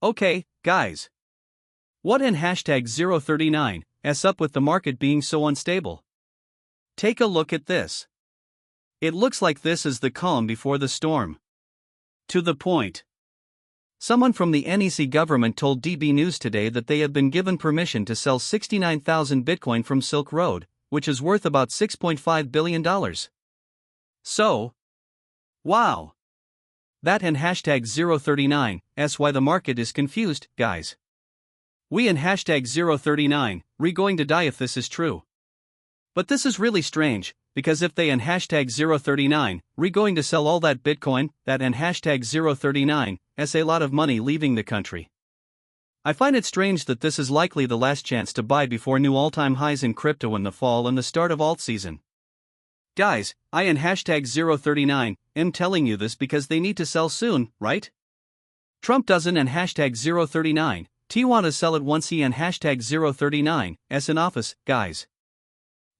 Okay, guys. What in hashtag 039's up with the market being so unstable? Take a look at this. It looks like this is the calm before the storm. To the point. Someone from the NEC government told DB News today that they have been given permission to sell 69,000 Bitcoin from Silk Road, which is worth about $6.5 billion. So, wow. That and hashtag 039's why the market is confused, guys. We in hashtag 039 going to die if this is true. But this is really strange, because if they in hashtag 039 going to sell all that Bitcoin, that and hashtag 039's a lot of money leaving the country. I find it strange that this is likely the last chance to buy before new all-time highs in crypto in the fall and the start of alt season. Guys, I in hashtag 039 am telling you this because they need to sell soon, right? Trump doesn't and hashtag 039 want to sell it once he and hashtag 039's in office, guys.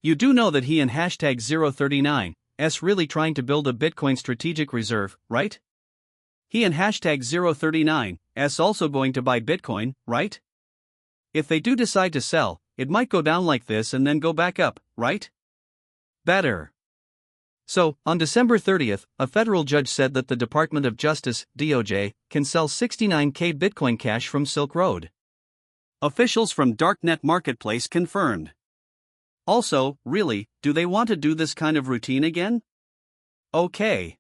You do know that he and hashtag 039's really trying to build a Bitcoin strategic reserve, right? He and hashtag 039's also going to buy Bitcoin, right? If they do decide to sell, it might go down like this and then go back up, right? Better. So, on December 30th, a federal judge said that the Department of Justice, DOJ, can sell 69K Bitcoin Cash from Silk Road. Officials from Darknet Marketplace confirmed. Also, really, do they want to do this kind of routine again? Okay.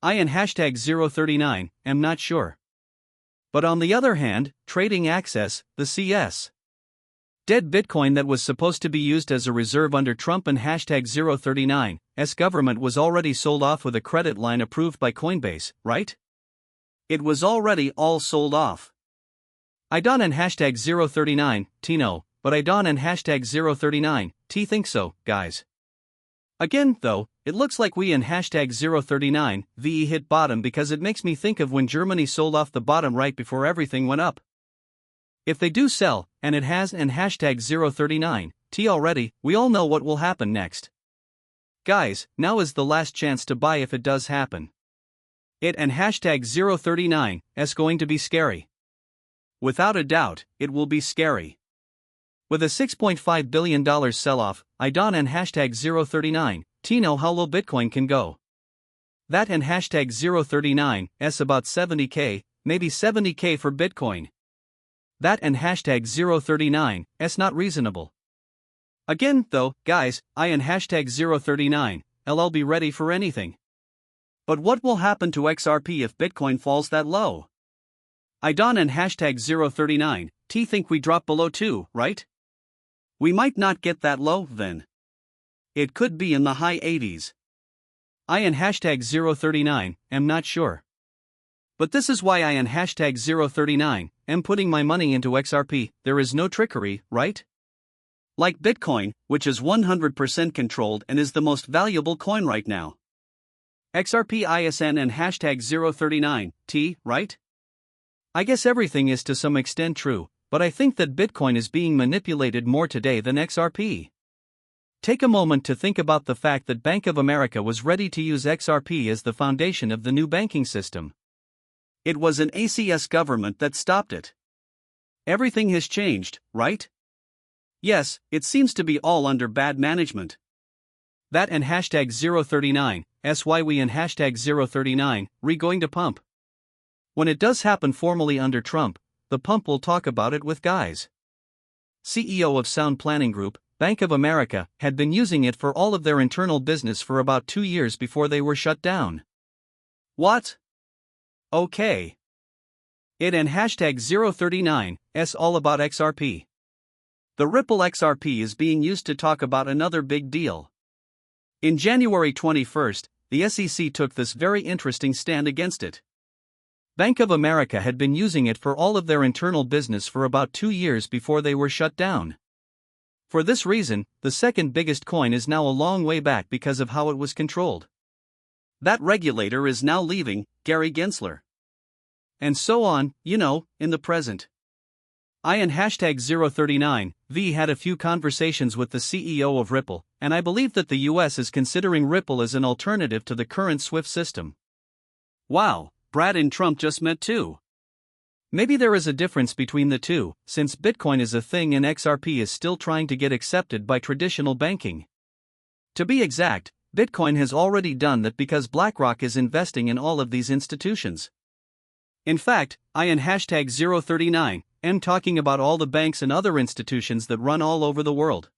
I in hashtag 039 am not sure. But on the other hand, Trading Access, the CS. Dead Bitcoin that was supposed to be used as a reserve under Trump and hashtag 039's government was already sold off with a credit line approved by Coinbase, right? It was already all sold off. I don't and hashtag 039 know, but I don't and hashtag 039 think so, guys. Again, though, it looks like we in hashtag 039 hit bottom because it makes me think of when Germany sold off the bottom right before everything went up. If they do sell, and it has and hashtag 039 already, we all know what will happen next. Guys, now is the last chance to buy if it does happen. It and hashtag 039's going to be scary. Without a doubt, it will be scary. With a $6.5 billion sell-off, I don't and hashtag 039 know how low Bitcoin can go. That and hashtag 039's about 70K, maybe 70K for Bitcoin. That and hashtag 039's not reasonable. Again, though, guys, I and hashtag 039 I'll be ready for anything. But what will happen to XRP if Bitcoin falls that low? I don't and hashtag 039 think we drop below 2, right? We might not get that low then. It could be in the high 80s. I and hashtag 039 am not sure. But this is why I and hashtag 039 am putting my money into XRP. There is no trickery, right? Like Bitcoin, which is 100% controlled and is the most valuable coin right now. XRP ISN and hashtag 039 right? I guess everything is to some extent true, but I think that Bitcoin is being manipulated more today than XRP. Take a moment to think about the fact that Bank of America was ready to use XRP as the foundation of the new banking system. It was an ACS government that stopped it. Everything has changed, right? Yes, it seems to be all under bad management. That and hashtag 039's why we and hashtag 039 going to pump. When it does happen formally under Trump, the pump will talk about it with guys. CEO of Sound Planning Group, Bank of America, had been using it for all of their internal business for about 2 years before they were shut down. What? Okay. It and hashtag 039's all about XRP. The Ripple XRP is being used to talk about another big deal. In January 21st, the SEC took this very interesting stand against it. Bank of America had been using it for all of their internal business for about 2 years before they were shut down. For this reason, the second biggest coin is now a long way back because of how it was controlled. That regulator is now leaving, Gary Gensler. And so on, in the present. I and hashtag 039 had a few conversations with the CEO of Ripple, and I believe that the US is considering Ripple as an alternative to the current SWIFT system. Wow, Brad and Trump just met too. Maybe there is a difference between the two, since Bitcoin is a thing and XRP is still trying to get accepted by traditional banking. To be exact, Bitcoin has already done that because BlackRock is investing in all of these institutions. In fact, I in hashtag 039 am talking about all the banks and other institutions that run all over the world.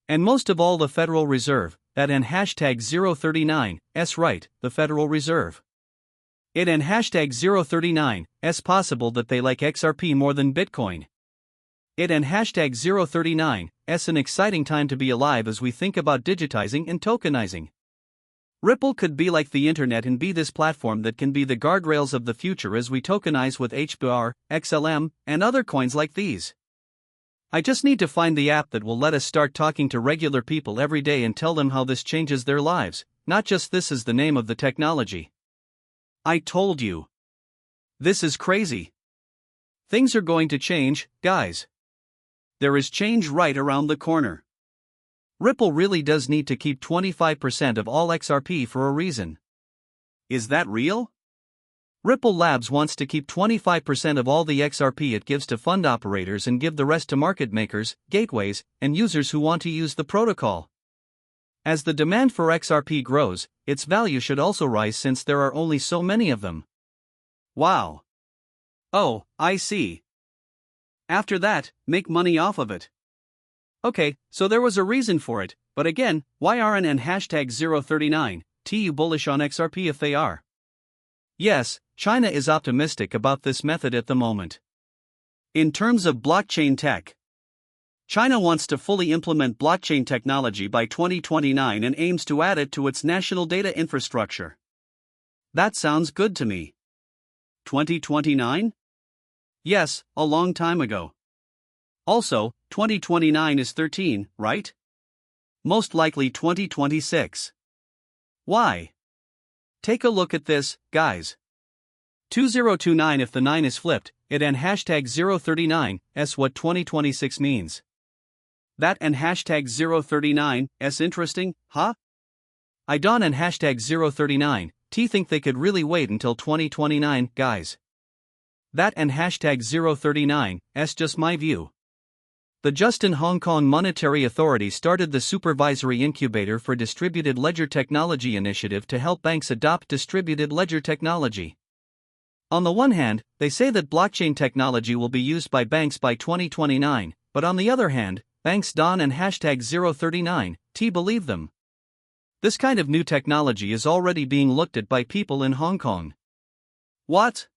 And most of all the Federal Reserve, that in hashtag 039, right, the Federal Reserve. It and hashtag 039, possible that they like XRP more than Bitcoin. It and hashtag 039, an exciting time to be alive as we think about digitizing and tokenizing. Ripple could be like the internet and be this platform that can be the guardrails of the future as we tokenize with HBR, XLM, and other coins like these. I just need to find the app that will let us start talking to regular people every day and tell them how this changes their lives, not just this is the name of the technology. I told you. This is crazy. Things are going to change, guys. There is change right around the corner. Ripple really does need to keep 25% of all XRP for a reason. Is that real? Ripple Labs wants to keep 25% of all the XRP it gives to fund operators and give the rest to market makers, gateways, and users who want to use the protocol. As the demand for XRP grows, its value should also rise since there are only so many of them. Wow. Oh, I see. After that, make money off of it. Okay, so there was a reason for it, but again, why aren't and hashtag 039, TU bullish on XRP if they are? Yes, China is optimistic about this method at the moment. In terms of blockchain tech, China wants to fully implement blockchain technology by 2029 and aims to add it to its national data infrastructure. That sounds good to me. 2029? Yes, a long time ago. Also, 2029 is 13, right? Most likely 2026. Why? Take a look at this, guys. 2029 if the 9 is flipped, it and hashtag 039, what 2026 means. That and hashtag 039, interesting, huh? I don't and hashtag 039, think they could really wait until 2029, guys. That and hashtag 039, just my view. The Justin Hong Kong Monetary Authority started the Supervisory Incubator for Distributed Ledger Technology initiative to help banks adopt distributed ledger technology. On the one hand, they say that blockchain technology will be used by banks by 2029, but on the other hand, banks don't and hashtag 039, believe them. This kind of new technology is already being looked at by people in Hong Kong. What?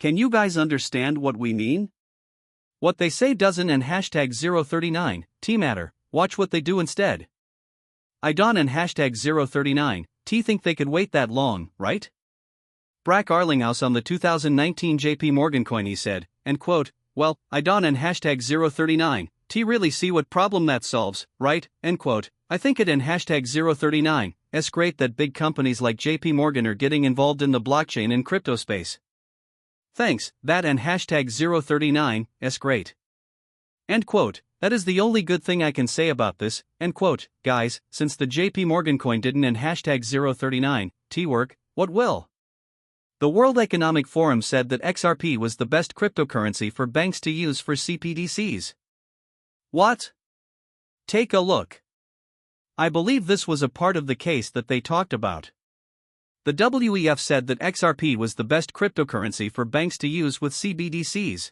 Can you guys understand what we mean? What they say doesn't and hashtag 039, matter, watch what they do instead. I don't and hashtag 039, think they could wait that long, right? Garlinghouse on the 2019 JP Morgan coin he said, and quote, well, I don't and hashtag 039, really see what problem that solves, right, end quote. I think it and hashtag 039, great that big companies like JP Morgan are getting involved in the blockchain and crypto space. Thanks, that and hashtag 039, great. End quote. That is the only good thing I can say about this, end quote. Guys, since the JP Morgan coin didn't and hashtag 039, work, what will? The World Economic Forum said that XRP was the best cryptocurrency for banks to use for CBDCs. What? Take a look. I believe this was a part of the case that they talked about. The WEF said that XRP was the best cryptocurrency for banks to use with CBDCs.